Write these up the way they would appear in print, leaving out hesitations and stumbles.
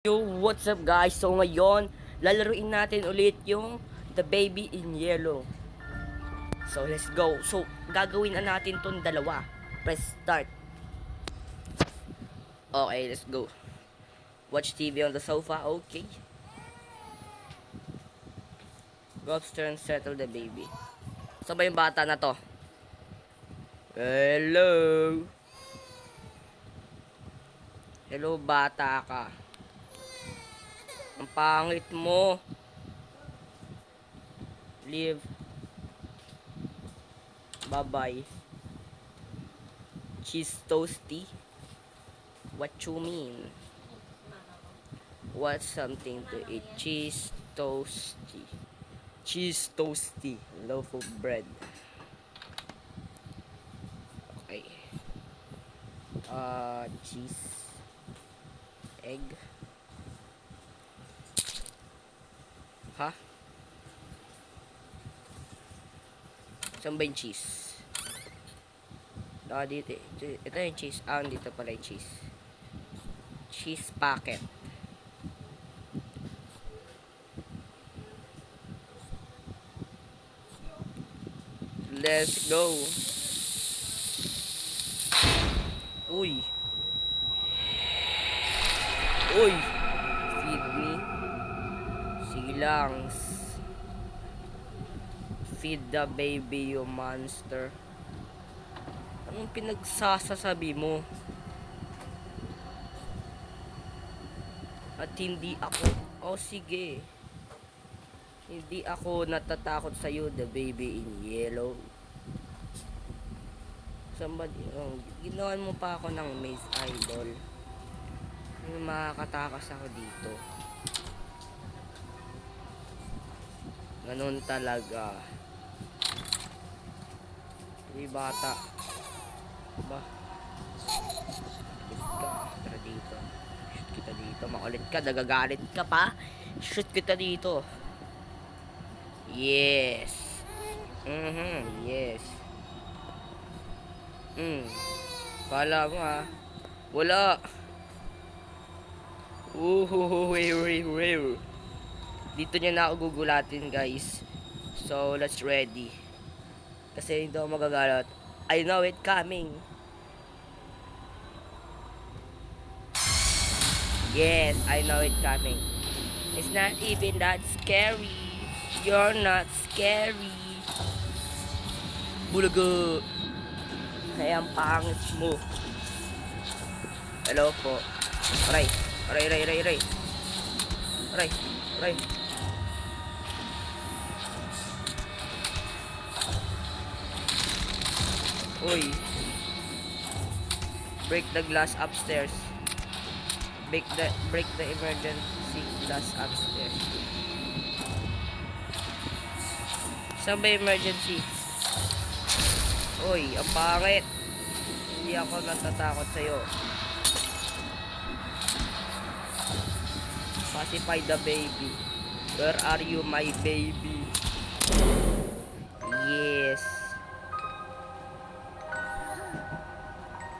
Yo, what's up guys? So ngayon, lalaruin natin ulit yung The Baby in Yellow. So let's go. So gagawin na natin tong dalawa. Press start. Okay, let's go. Watch TV on the sofa. Okay. Go upstairs and settle the baby. Saan ba yung bata na to? Hello. Hello bata ka. Ang pangit mo. Leave. Bye-bye. Cheese toasty. What you mean? What's something to eat? Cheese toasty. Cheese toasty. Loaf of bread. Okay. Cheese. Egg. Ha? Saan ba yung cheese? Dito. Ito yung cheese. Dito pala yung cheese. Cheese packet. Let's go. Uy. Uy. Feed me. Sige lang. Feed the baby, you monster. Anong pinagsasasabi mo? At hindi ako. Oh, sige. Hindi ako natatakot sa'yo, the baby in yellow. Somebody, ginawan mo pa ako ng maze idol. Makakatakas ako dito. Ganun talaga. Hindi bata. Ba? Shoot ka. Tara dito. Shoot kita dito. Makulit ka. Nagagalit ka pa. Shoot kita dito. Yes. Yes. Kala mo ha. Wala. Dito niya na ako gugulatin guys. So let's ready. Kasi hindi ako magagalat. I know it coming. Yes, I know it coming. It's not even that scary. You're not scary. Bulaga. Kaya ang pangit mo. Hello po. Aray. Aray. Uy. Break the glass upstairs. Break the emergency glass upstairs. Saan ba emergency? Uy, ang pangit. Hindi ako natatakot sa'yo. Pacify the baby. Where are you, my baby? Yes.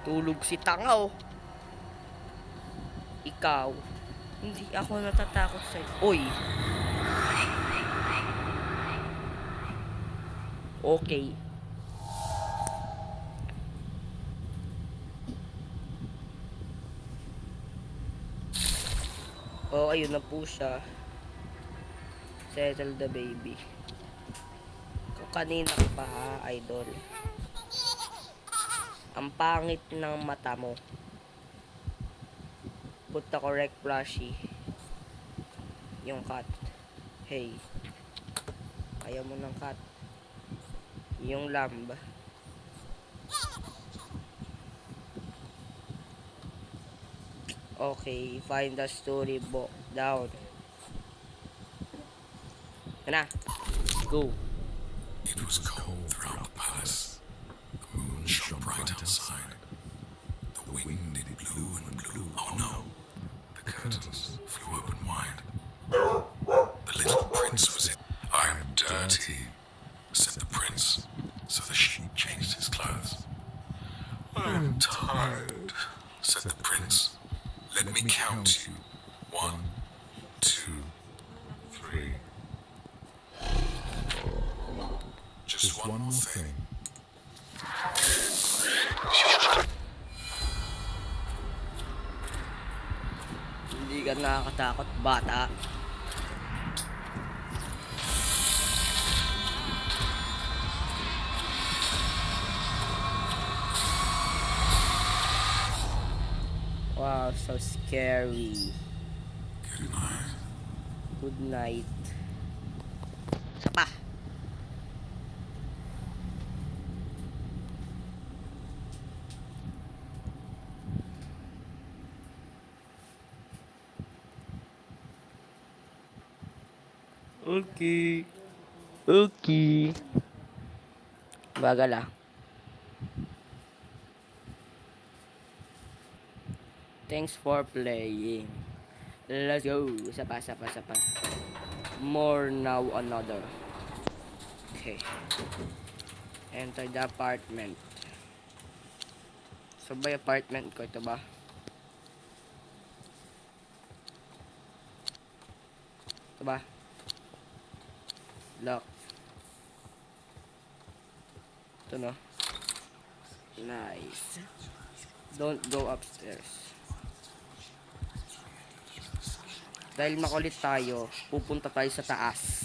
Tulog si Tangaw. Ikaw. Hindi ako natatakot sa'yo. Uy. Okay. Oh, ayun na po siya. Settle the baby. Kung kanina pa ha, idol. Ang pangit ng mata mo. Put the correct plushie. Yung cat. Hey. Ayaw mo ng cat. Yung lamb. Okay, find the storybook down. Na. Go. It was cold throughout the palace. The moon shone bright outside. The wind it blew and blew. Oh no! The curtains flew open wide. The little prince was in. I'm dirty, said the prince. So the sheep changed his clothes. I'm tired, said the prince. Let me count you. 1, 1, 2, 3. Just one more thing. Hindi ka nakakatakot, bata. Wow, so scary. Good night. Good night. Isa pa. Okay. Okay. Bagal ah. Thanks for playing. Let's go. Isa pa, isa pa, isa pa. More now another. Okay. Enter the apartment. So ba yung apartment ko? Ito ba? Ito ba? Lock. Ito no? Nice. Don't go upstairs. Dahil makulit tayo, pupunta tayo sa taas.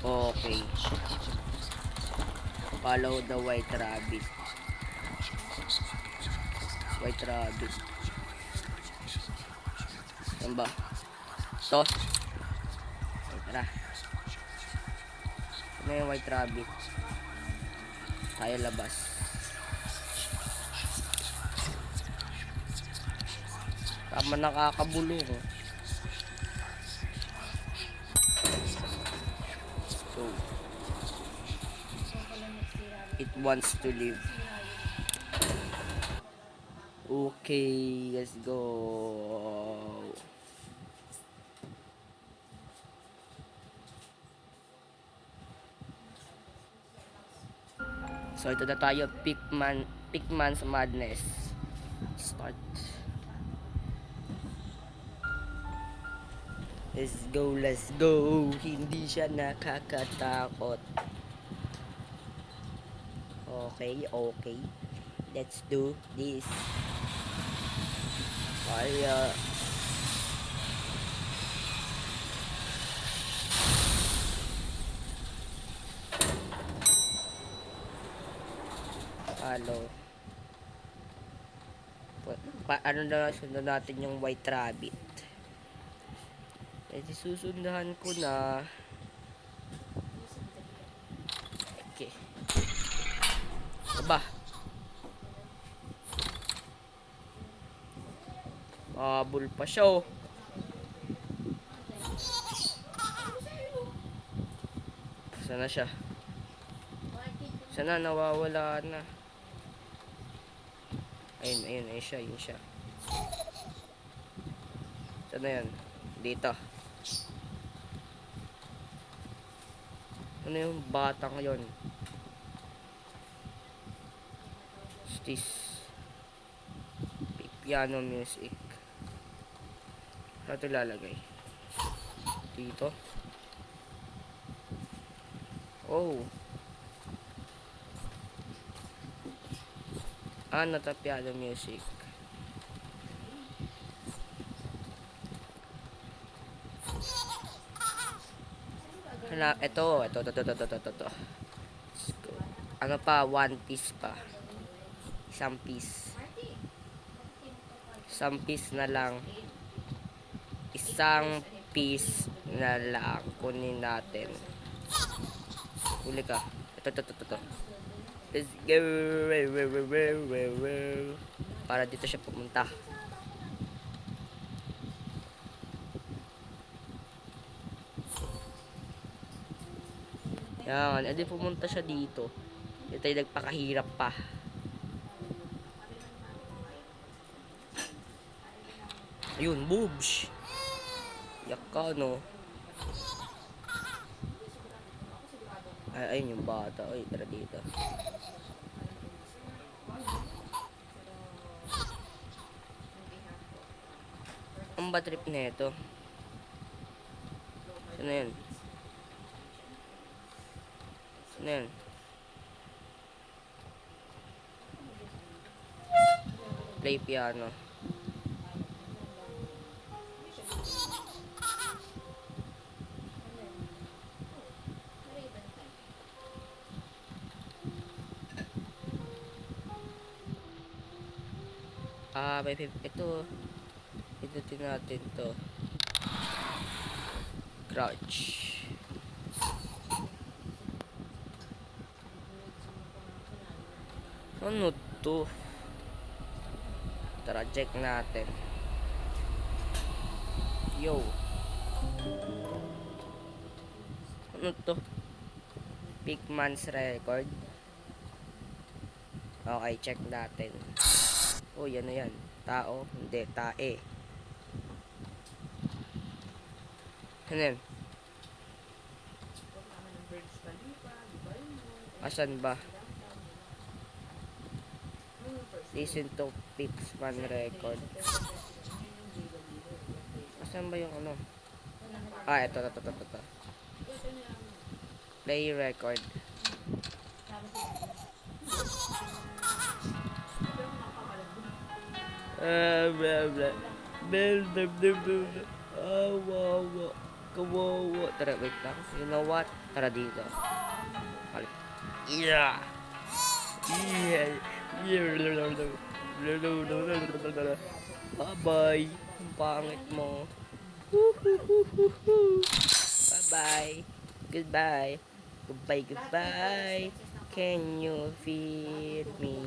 Okay. Follow the white rabbit. White rabbit. Saan ba? Ito. Okay, tara. Ano yung white rabbit? Tayo labas. Tama nakakabulong. So, it wants to live. Okay, let's go. So ito na tayo, Pikman's Madness. Start. Let's go, let's go. Hindi siya nakakatakot. Okay, okay. Let's do this. Kaya. Ano? Ano na sunod natin yung white rabbit. Eh, susundahan ko na. Okay. Aba. Habol pa siya oh. Saan na siya? Saan na? Nawawala na. Ayun, ayun, ayun siya, yun siya. Saan na yan? Dito. Ano yung batang yun? This piano music. Ano ito lalagay? Dito. Oh. Ano ito piano music? Ito. Ano pa? One piece pa. Isang piece. Isang piece na lang. Isang piece na lang. Kunin natin. Huli ka. Ito. Let's go. Para dito siya pumunta. Yan. Edi pumunta siya dito. Dito tayo nagpakahirap pa. Ayun, boobs. Yak ka, no? Ay, ayun yung bata. Ay, tara dito. Ang ba trip na ito? Sino yan? Sino yan? Play piano. Ito. Pindutin natin to. Crouch. Ano to? Tara, check natin. Yo. Ano to? Pigman's record. Okay, check natin. Oh, yan na yan. Tao. Hindi, tae. Ano yan? Asan ba? Listen to Pigman record. Asan ba yung ano? Ah, ito. Play record. Blah, blah. Kawawa. Kawawa. Tara, wait lang. You know what? Tara dito. Yeah. Bye-bye. Ang pangit mo. Bye-bye. Goodbye. Goodbye. Can you feel me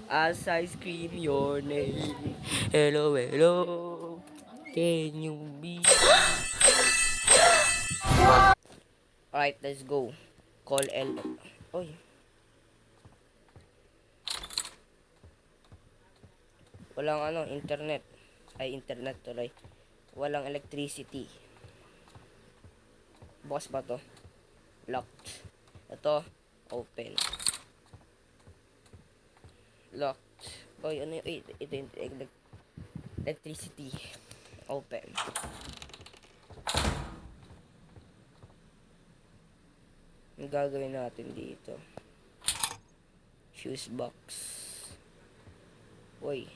as I scream your name? Hello. Can you be? Alright, let's go. Call L. Oy. Walang internet. Ay, internet tuloy. Walang electricity. Bukas ba to? Locked. Ito, open. Locked. Oy, ano yung, ito yung electricity. Open. Ang gagawin natin dito? Fuse box. Oy.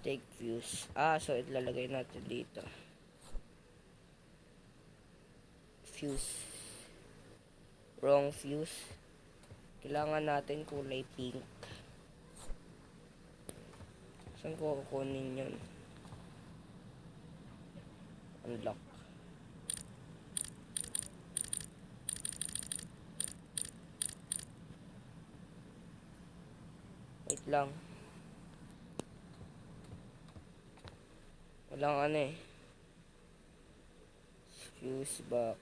Take fuse. So ilalagay natin dito. Fuse. Wrong fuse. Kailangan natin kulay pink. Saan ko kukunin yun? Unlock. Wait lang. Walang fuse box.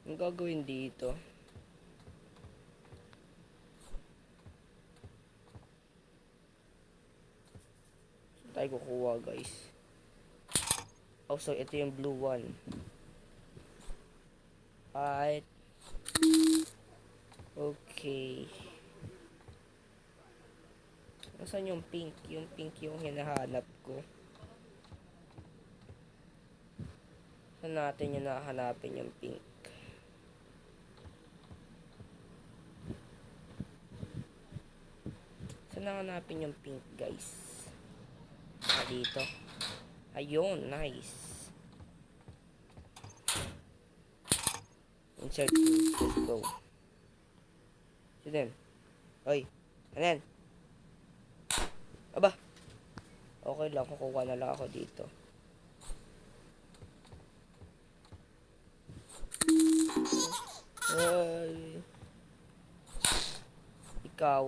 Ang gagawin dito? Saan tayo kukuha, guys? Oh, so ito yung blue one. Alright. Okay. Nasaan yung pink? Yung pink yung hinahanap ko. Saan natin yung nahanapin yung pink? Saan nahanapin yung pink, guys? Dito. Ayun, nice. Insert fuse. Let's go. Sino? Oy. Ano yan? Aba. Okay lang. Kukuha na lang ako dito. Ay. Ikaw.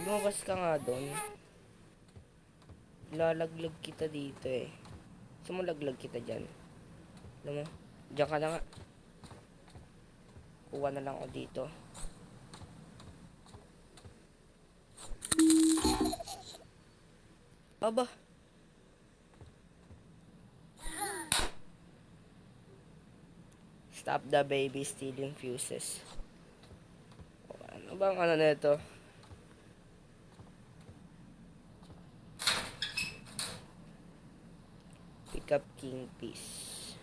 Lumabas ka nga doon. Lalaglag kita dito eh. Sumulaglag kita dyan. Alam mo? Diyan ka na nga. Kuha na lang ako dito. Aba. Stop the baby stealing fuses. Ano bang ano nito? Pick up king piece.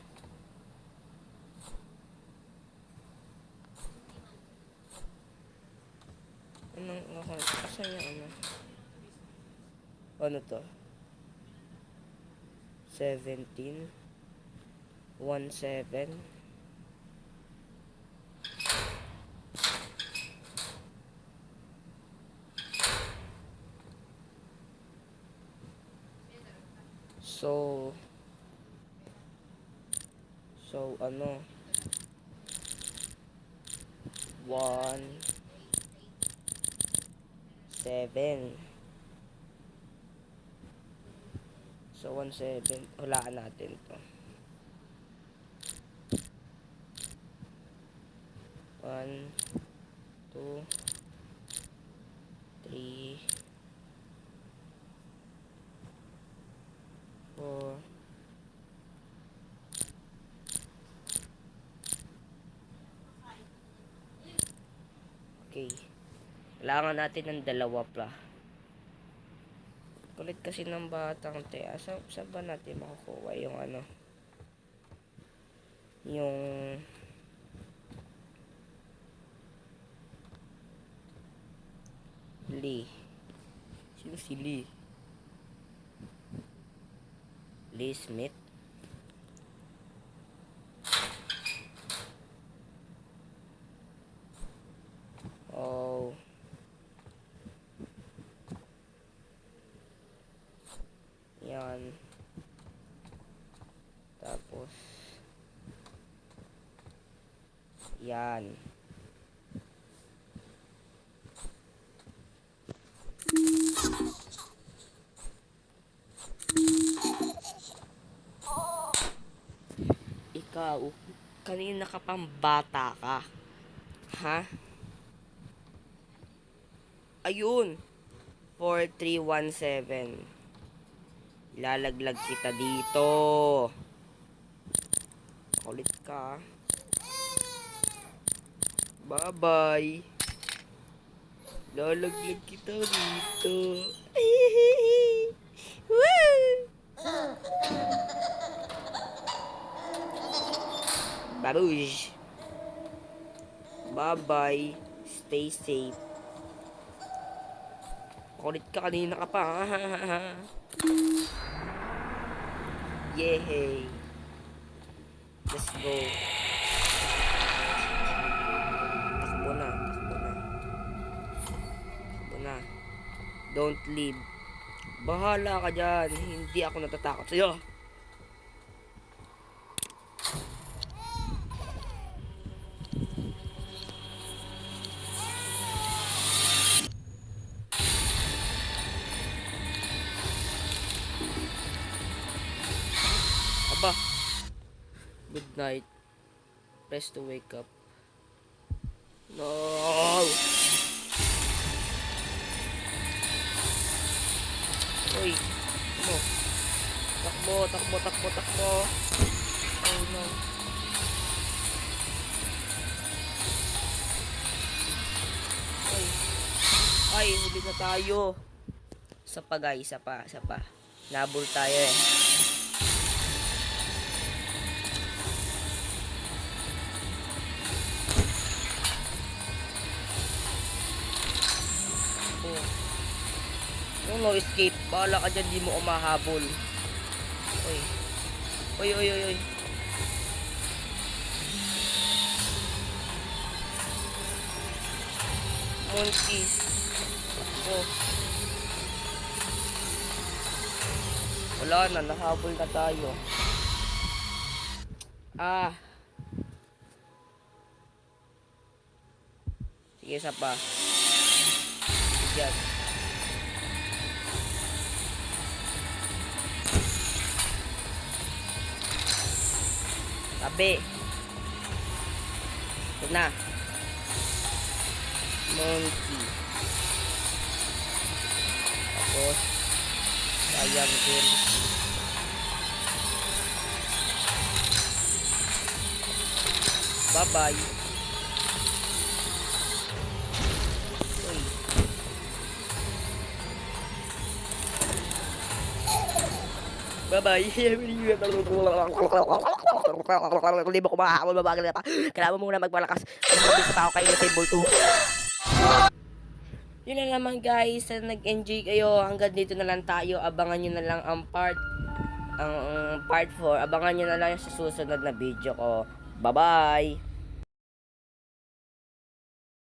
Anong ako? Asan yung ano? Ano to? 17 17 So ano 1 7 So 1 7 hulaan natin to 1 2 3 4 Okay. Kailangan natin ng dalawa pa. Kulit kasi ng batang te. Saan ba natin makukuha yung ano? Yung Lee. Sino si Lee? Lee Smith? Oh. Yan. Tapos yan. Ikaw, kanina ka pang bata ka. Ha? Ayun. 4317. Lalaglag kita dito. Kulit ka. Bye-bye. Lalaglag kita dito. Woo! Babush. Bye-bye. Stay safe. Kulit ka, kanina ka pa. Yehey. Let's go. Takbo na, takbo na. Takbo na. Don't leave. Bahala ka dyan. Hindi ako natatakot sa'yo. Aba. Good night. Press to wake up. No. Uy. Ano? Takbo, takbo, takbo, takbo. Oh no. Uy. Ay, huli na tayo. Isa pa guys, isa pa, isa pa. Nabul tayo eh. No escape. Bahala ka dyan, di mo umahabol. Uy. Uy, uy, uy, uy. Monkey. Oh. Wala na, nahabol na tayo. Ah. Sige, isa pa. Yan. Tabi. Ito na. Monkey. Tapos Ayan din. Bye-bye. Uy. Bye-bye. Hindi mo ko makahabol, mabagal na pa. Kailangan mo muna magmalakas. Mabilis pa ako kayo sa Table 2. Yun na naman guys, sana nag-enjoy kayo. Hanggang dito na lang tayo. Abangan nyo na lang ang part 4. Abangan nyo na lang sa susunod na video ko. Bye-bye!